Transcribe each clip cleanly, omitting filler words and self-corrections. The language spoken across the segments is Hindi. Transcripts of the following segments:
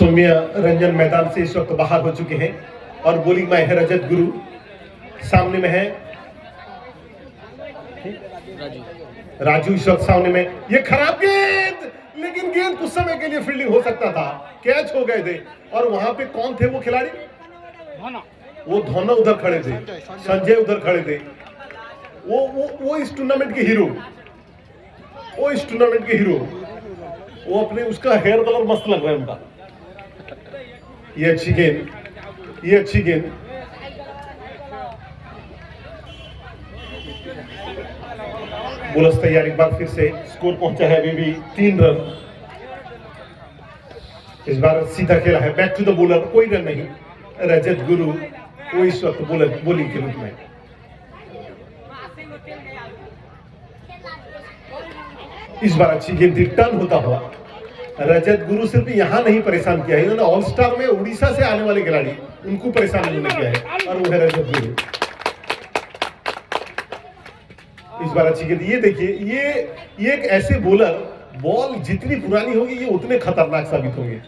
सौम्य रंजन मैदान से इस वक्त बाहर हो चुके हैं और बॉलिंग में है रजत गुरु, सामने में है राजू इस वक्त सामने में। ये खराब गेंद, लेकिन गेंद कुछ समय के लिए फील्डिंग हो सकता था, कैच हो गए थे। और वहां पे कौन थे वो खिलाड़ी? वो धोना उधर खड़े थे, संजय उधर खड़े थे। वो इस टूर्नामेंट के हीरो, वो इस टूर्नामेंट के हीरो। वो अपने उसका हेयर कलर मस्त लग रहा है उनका। ये अच्छी गेंद, ये अच्छी गेंद। बोलस तैयार, एक बार फिर से स्कोर पहुंचा है अभी भी 3 रन। इस बार सीधा खेला है, बैक टू द बॉलर, कोई रन नहीं। रजत गुरु वो इस वक्त बॉलिंग के रूप में। इस बार अच्छी गेंद थी, टर्न होता हुआ। रजत गुरु सिर्फ यहां नहीं परेशान किया है, इन्होंने ऑल स्टार में उड़ीसा से आने वाले खिलाड़ी उनको परेशान इन्होंने किया है, और वो है रजत गुरु। इस बार अच्छी गेंद। ये देखिए, ये एक ऐसे बॉलर, बॉल जितनी पुरानी होगी ये उतने खतरनाक साबित होंगे।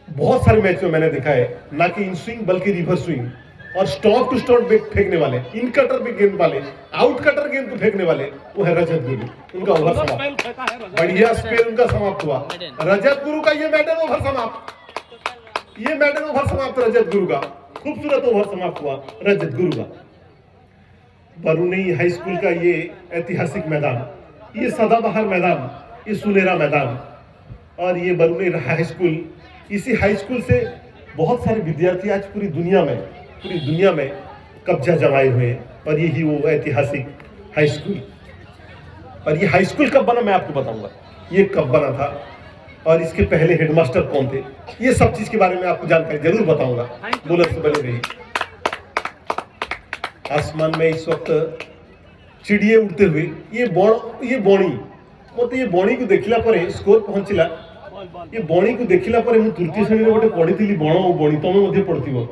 बहुत सारे मैच में मैंने देखा है, ना कि इन स्विंग बल्कि रिवर्स स्विंग और स्टॉप टू स्टॉप फेंकने वाले, इन कटर पे गेंद वाले, आउट कटर गेंद को फेंकने वाले, वो है रजत गुरु। उनका ओवर समाप्त, बढ़िया स्पेल उनका समाप्त हुआ। रजत गुरु का ये मेडल ओवर समाप्त, ये मेडल ओवर समाप्त रजत गुरु का। खूबसूरत ओवर समाप्त हुआ रजत गुरु का। बरूनी हाई स्कूल का ये ऐतिहासिक मैदान, ये सदाबहार मैदान, ये सुनहरा मैदान, और ये बरूनी हाई स्कूल, इसी हाई स्कूल से बहुत सारे विद्यार्थी आज पूरी दुनिया में कब्जा जमाए हुए हैं। और यही वो ऐतिहासिक हाई स्कूल। और ये हाई स्कूल कब बना मैं आपको बताऊंगा, ये कब बना था और इसके पहले हेडमास्टर कौन थे, ये सब चीज के बारे में आपको जानकारी जरूर बताऊंगा। बोलर से बने रही। आसमान में इस वक्त चिड़िए उड़ते हुए, ये बोणी मत ये बोणी को देखला पर स्कोर पहुंचला। ये बोणी को देखला पर मु तृतीय श्रेणी रे गोटे पढिथिली बण ओ बोणी, तमे मध्ये पढिथिबो।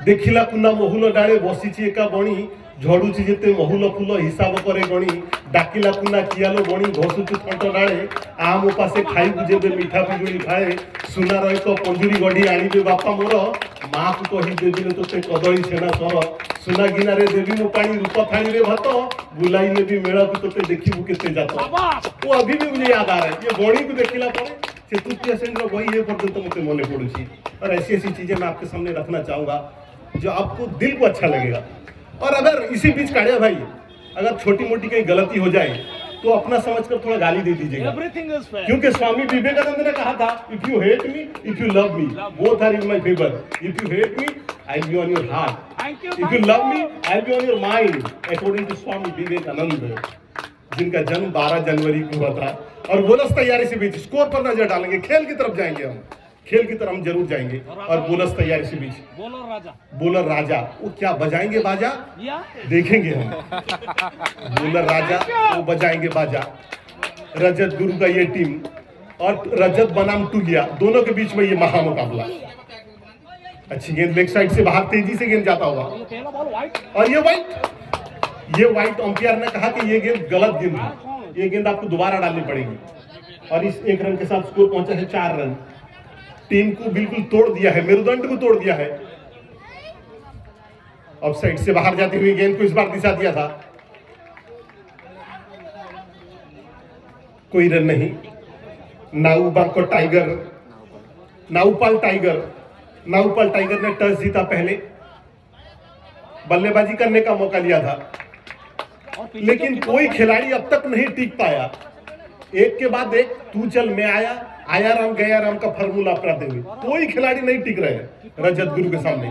देखिला कुना महुल डाळे बसिछि एका बोणी, झड़ुछि जेते महुल फूल हिसाब करे गणी। डाकिला कुना कियालो बोणी घसुछु थंट डाळे, आम उपासे खाइबु जेबे मिठा पिजुली खाए। सुनार एक पंजुरी गढ़ी आनिबे बापा मोर, माँ को कही देबी तोते कदली छेना सर। सुना गिनारे देवी मो पानी, रूपा थाली रे भात, बुलाई नेबी मेला को तोते देखिबु केते जात। वो अभी भी मुझे याद आ रहा है, ये बोणी को देखिला पर तृतीय श्रेणी वही ये पर्यंत मुझे मन पड़ुछि। और ऐसी ऐसी चीजें मैं आपके सामने रखना चाहूंगा जो आपको दिल को अच्छा लगेगा। और अगर इसी बीच काड़िया भाई, अगर छोटी मोटी कहीं गलती हो जाए तो अपना समझकर थोड़ा गाली दे दीजिएगा, क्योंकि स्वामी विवेकानंद ने कहा था, if you hate me, if you love me, both are in my favour. If you hate me, I will be on your heart, if you love me, I will be on your mind, according to Swami Vivekananda, जिनका जन्म 12 जनवरी को हुआ था। और बोनस तैयारी से बीच स्कोर पर नजर डालेंगे, खेल की तरफ जाएंगे, हम खेल की तरफ हम जरूर जाएंगे। और बोनस तैयारी से बीच बोलर राजा वो क्या बजाएंगे बाजा, देखेंगे हम। बोलर राजा वो बजाएंगे बाजा। रजत गुरु का ये टीम और रजत बनाम टूगिया, दोनों के बीच में ये महा मुकाबला। अच्छी गेंद लेग साइड से बाहर तेजी से गेंद जाता हुआ, और ये वाइट अंपायर ने कहा कि ये गेंद गलत गेंद है, ये गेंद आपको दोबारा डालनी पड़ेगी। और इस 1 रन के साथ स्कोर पहुंचा है 4 रन। टीम को बिल्कुल तोड़ दिया है, मेरुदंड को तोड़ दिया है। ऑफ साइड से बाहर जाती हुई गेंद को इस बार दिशा दिया था, कोई रन नहीं। नाउपाल टाइगर ने टॉस जीता, पहले बल्लेबाजी करने का मौका लिया था, लेकिन कोई खिलाड़ी अब तक नहीं टिक पाया। एक के बाद एक, तू चल मैं आया राम गया राम का फार्मूला अपनाते हुए कोई खिलाड़ी नहीं टिक रहे हैं रजत गुरु के सामने।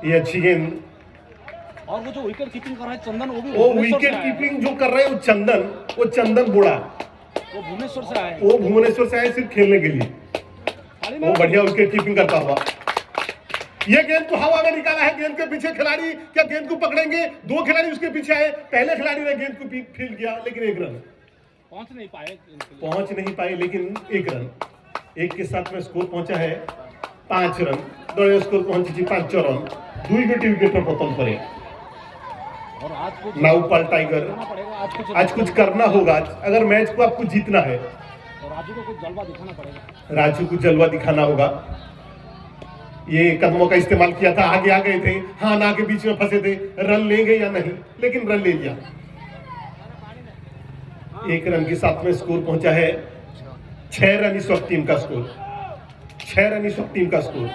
ये अच्छी गेंद, और वो जो विकेट कीपिंग कर रहा है चंदन, वो विकेट कीपिंग जो कर रहे हैं वो चंदन बोड़ा, वो भुवनेश्वर से आए सिर्फ खेलने के लिए। वो बढ़िया विकेट कीपिंग करता हुआ। ये गेंद को हवा में निकाला है, गेंद के पीछे खिलाड़ी क्या गेंद को पकड़ेंगे, 2 खिलाड़ी उसके पीछे आए। पहले खिलाड़ी ने गेंद को फील्ड किया, लेकिन 1 रन पहुंच नहीं पाए, लेकिन 1 रन। 1 के साथ में स्कोर पहुंचा है 5 रन। दल स्कोर पहुंची 5 रन, 2 विकेट पतन करे। नाउपाल टाइगर आज कुछ करना होगा, अगर मैच को आपको जीतना है राजू को कुछ जलवा दिखाना पड़ेगा। राजू को जलवा दिखाना होगा। ये कदमों का इस्तेमाल किया था, आगे आ गए थे, हाँ ना के बीच में फंसे थे, रन लेंगे या नहीं, लेकिन रन ले लिया। 1 रन के साथ में स्कोर पहुंचा है 6 रन इस वक्त टीम का स्कोर, 6 रन इस वक्त टीम का स्कोर।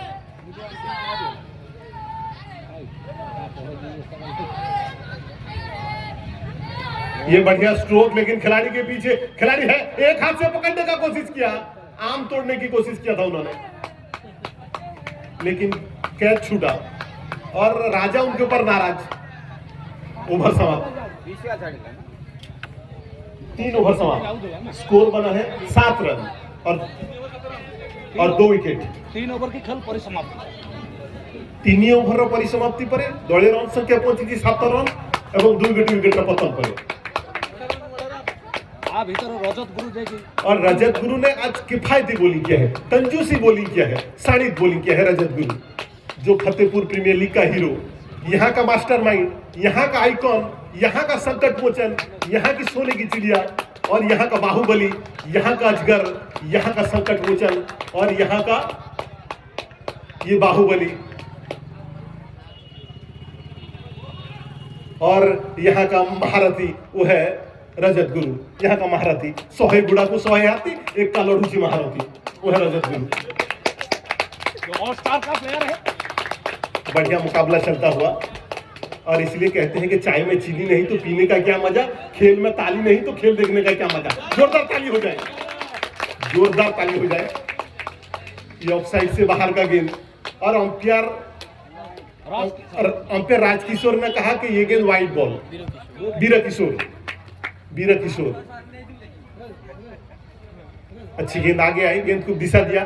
ये बढ़िया स्ट्रोक, लेकिन खिलाड़ी के पीछे खिलाड़ी है, एक हाथ से पकड़ने का कोशिश किया, आम तोड़ने की कोशिश किया था उन्होंने, लेकिन कैच छूटा और राजा उनके ऊपर नाराज। ओवर समाप्त, 3 ओवर समाप्त, स्कोर बना है 7 रन और 2 विकेट। 3 ओवर की खेल परिसमाप्ति, 3 ओवर परिसमाप्ति पर दलीय रन संख्या पहुंची 7 रन और 2 विकेट पतन पर। रजत गुरु देखी, और रजत गुरु ने आज किफायती बॉलिंग किया है, कंजूसी बॉलिंग किया है, शाणित बॉलिंग किया है रजत गुरु, जो फतेहपुर प्रीमियर लीग का हीरो, यहाँ का मास्टरमाइंड, यहाँ का आइकॉन, यहाँ का संकट मोचन, यहाँ की सोने की चिड़िया और यहाँ का बाहुबली, यहाँ का अजगर, यहाँ का संकट मोचन और यहाँ का ये बाहुबली और यहाँ का महारथी वो है रजत गुरु। यहाँ का महारथी 100 गुड़ा को 100 हाथी, एक का लड़ूची महारथी वो है रजत गुरु, जो ऑल स्टार का प्लेयर है। बढ़िया मुकाबला चलता हुआ, और इसलिए कहते हैं कि चाय में चीनी नहीं तो पीने का क्या मजा, खेल में ताली नहीं तो खेल देखने का क्या मजा। जोरदार ताली हो जाए, जोरदार ताली हो जाए। ये ऑफसाइड से बाहर का गेंद और अंपायर राजकिशोर ने कहा कि ये गेंद वाइड बॉल। बीरा किशोर अच्छी गेंद आगे आई, गेंद को दिशा दिया,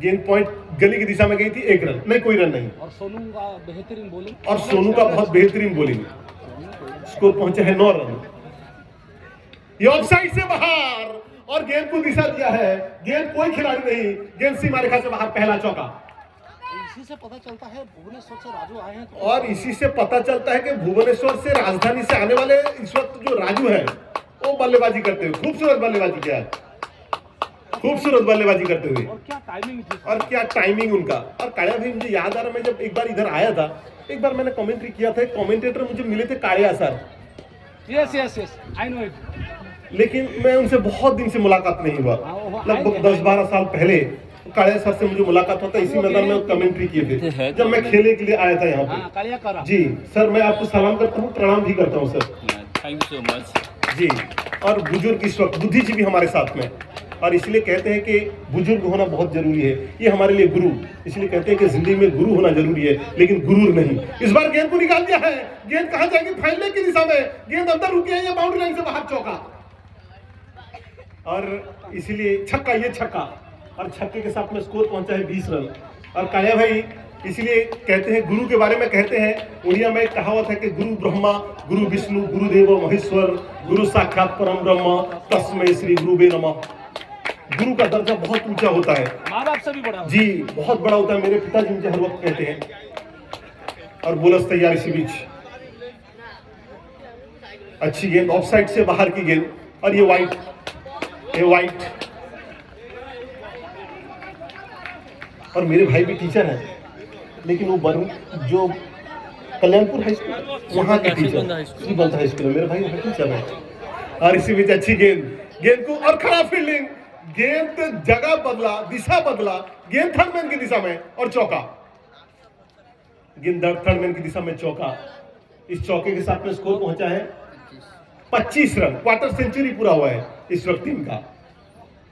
गेंद पॉइंट गली की दिशा में गई थी, 1 रन नहीं, कोई रन नहीं। और सोनू का बेहतरीन बॉलिंग, और सोनू का बहुत बेहतरीन बॉलिंग, स्कोर पहुंचा है 9 रन। ये ऑफसाइड से बाहर और गेंद को दिशा दिया है, गेंद कोई खिलाड़ी नहीं, गेंद सीमा रेखा से बाहर, पहला चौका। इसी से पता चलता है भुवनेश्वर से राजू आए हैं और इसी से पता चलता है कि भुवनेश्वर से राजधानी से आने वाले इस वक्त जो राजू है वो बल्लेबाजी करते हुए, खूबसूरत बल्लेबाजी किया, खूबसूरत बल्लेबाजी करते हुए। और क्या टाइमिंग थी, और क्या टाइमिंग उनका। और कालिया भाई मुझे याद आ रहा, मैं जब एक बार इधर आया था, एक बार मैंने कमेंट्री किया था, कमेंटेटर मुझे मिले थे Kalia sir. Yes I know it, लेकिन मैं उनसे बहुत दिन से मुलाकात नहीं हुआ, लगभग 10-12 साल पहले कालिया सर से मुझे मुलाकात होता, इसी मैदान में कमेंट्री किए थे जब मैं खेलने के लिए आया था यहाँ पे। जी सर, मैं आपको सलाम करता हूँ, प्रणाम भी करता हूँ sir. Thank you so much ji. और बुजुर्ग इस वक्त बुद्धि जी भी हमारे साथ में, और इसलिए कहते हैं कि बुजुर्ग होना बहुत जरूरी है, ये हमारे लिए गुरु, इसलिए कहते हैं कि जिंदगी में गुरु होना जरूरी है, लेकिन गुरूर नहीं। इस बार गेंद को निकाल दिया है, गेंद कहां जाएगी, फैलने की दिशा में, गेंद अंदर रुकी है, ये बाउंड्री लाइन से बाहर चौका, और इसलिए छक्का, ये छक्का, और छक्के के साथ में स्कोर पहुंचा है 20 रन। और कालिया भाई इसलिए कहते हैं, गुरु के बारे में कहते हैं, उड़िया में एक कहावत है कि गुरु ब्रह्मा, गुरु विष्णु, गुरुदेव महेश्वर, गुरु साक्षात परम ब्रह्म, तस्मै श्री गुरुवे नमः। गुरु का दर्जा बहुत ऊंचा होता है, माँ बाप से भी बड़ा जी, बहुत बड़ा होता है। मेरे पिताजी मुझे हर वक्त कहते हैं। और बोलस तैयार इसी बीच, अच्छी गेंद, ऑफ साइड से बाहर की गेंद, और ये वाइट, ये वाइट। और मेरे भाई भी टीचर हैं, लेकिन वो जो कल्याणपुर हाई स्कूल वहाँ के टीचर, श्रीबंध हाई स्कूल, मेरे भाई वहाँ टीचर है। और इसी बीच अच्छी गेंद, गेंद को, और खराब फील्डिंग, गेंद जगह बदला, दिशा बदला, गेंद थर्डमैन की दिशा में और चौका, गेंद थर्डमैन की दिशा में चौका। इस चौके के साथ में स्कोर पहुंचा है 25 रन, क्वार्टर सेंचुरी पूरा हुआ है इस वक्त टीम का।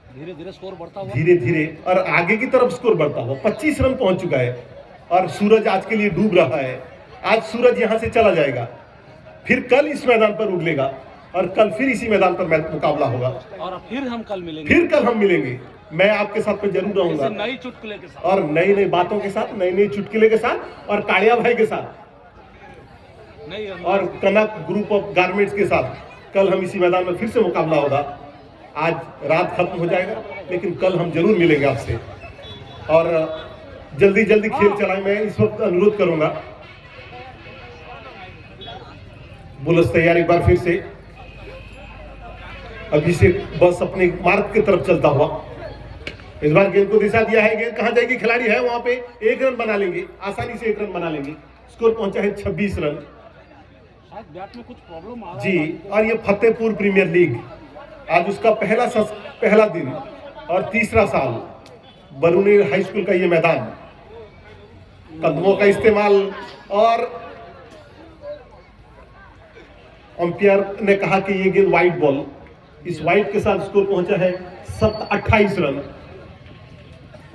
धीरे धीरे स्कोर बढ़ता हुआ, धीरे धीरे और आगे की तरफ स्कोर बढ़ता हुआ 25 रन पहुंच चुका है। और सूरज आज के लिए डूब रहा है, आज सूरज यहां से चला जाएगा, फिर कल इस मैदान पर उगलेगा, और कल फिर इसी मैदान पर मुकाबला होगा, और फिर हम कल मिलेंगे, फिर कल हम मिलेंगे। मैं आपके साथ में जरूर रहूंगा, नई चुटकुले के साथ, और नई नई बातों के साथ, नई नई चुटकुले के साथ, और कालिया भाई के साथ, और कनक ग्रुप ऑफ गारमेंट्स के साथ। कल हम इसी मैदान में फिर से मुकाबला होगा। आज रात खत्म हो जाएगा, लेकिन कल हम जरूर मिलेंगे आपसे, और जल्दी जल्दी खेल चलाएं। मैं इस वक्त अनुरोध करूंगा, बुलस तैयार एक बार फिर से, अभी से बस अपने मार्ग की तरफ चलता हुआ। इस बार गेंद को दिशा दिया है, गेंद कहां जाएगी, खिलाड़ी है वहां पे, 1 रन बना लेंगे, आसानी से 1 रन बना लेंगे। स्कोर पहुंचा है 26 रन। शायद बैट में कुछ प्रॉब्लम आ रहा जी, और ये फतेहपुर प्रीमियर लीग, आज उसका पहला दिन और तीसरा साल। बरूनी हाई स्कूल का ये मैदान, कदमों का इस्तेमाल, और अंपायर ने कहा कि ये गेंद वाइड बॉल। इस वाइड के साथ स्कोर पहुंचा है 28 रन।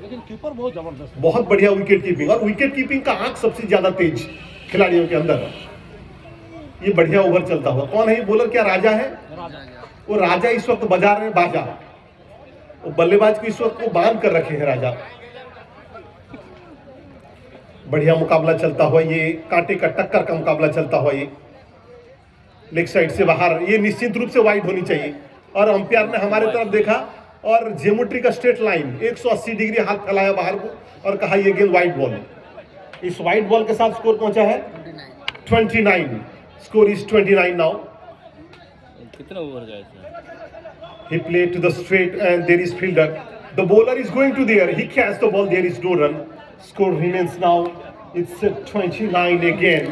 लेकिन कीपर बहुत जबरदस्त है। बहुत बढ़िया विकेट कीपिंग, और विकेट कीपिंग का आंख सबसे ज्यादा तेज खिलाड़ियों के अंदर। ये बढ़िया ओवर चलता हुआ, कौन है ये बॉलर, क्या राजा है? वो राजा इस वक्त बजा रहे हैं बाजा, वो बल्लेबाज को इस वक्त वो बांध कर रखे हैं राजा। बढ़िया मुकाबला चलता हुआ, ये कांटे का टक्कर का मुकाबला चलता हुआ, ये लेग साइड से बाहर, ये निश्चित रूप से वाइड होनी चाहिए। और अंपायर ने हमारे तरफ देखा और ज्योमेट्री का स्ट्रेट लाइन 180 डिग्री हाथ फैलाया बाहर को और कहा ये गेंद वाइड बॉल। इस वाइड बॉल के साथ स्कोर पहुंचा है 29। Score is 29 now. कितना ओवर गया इसमें? He played to the straight and there is fielder. The bowler is going to there. He catches the ball. There is no run. Score remains now. It's 29 again.